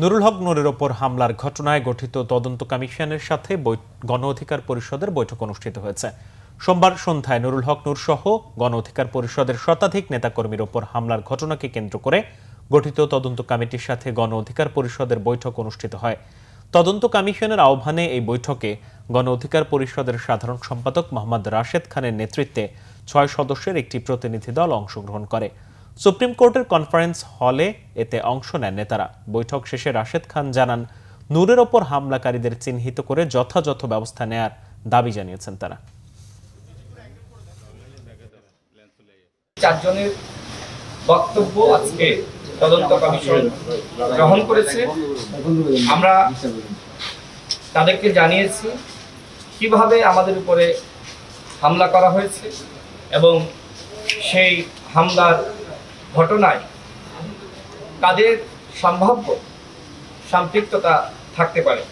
নুরুল হক নূরের ওপর হামলার ঘটনায় গঠিত তদন্ত কমিশনের সাথে গণ অধিকার পরিষদের বৈঠক অনুষ্ঠিত হয়েছে। সোমবার সন্ধ্যায় নুরুল হক নূর সহ গণ অধিকার পরিষদের শতাধিক নেতাকর্মীর ওপর হামলার ঘটনাকে কেন্দ্র করে গঠিত তদন্ত কমিটির সাথে গণ অধিকার পরিষদের বৈঠক অনুষ্ঠিত হয়। তদন্ত কমিশনের আহ্বানে এই বৈঠকে গণ অধিকার পরিষদের সাধারণ সম্পাদক মোহাম্মদ রাশেদ খানের নেতৃত্বে 6 সদস্যের একটি প্রতিনিধি দল অংশগ্রহণ করে। সুপ্রিম কোর্টের কনফারেন্স হলে এতে অংশ নেন নেতারা। বৈঠক শেষে রাশেদ খান জানান, নূরের ওপর হামলাকারীদের চিহ্নিত করে যথাযথ ব্যবস্থা নেয়ার দাবি জানিয়েছেন তারা। চারজনের বক্তব্য আজকে তদন্ত কমিশন গ্রহণ করেছে। আমরা তাদেরকে জানিয়েছি কিভাবে আমাদের উপরে হামলা করা হয়েছে এবং সেই হামলার ঘটনায় কাদের সম্ভাব্য সম্পৃক্ততা থাকতে পারে।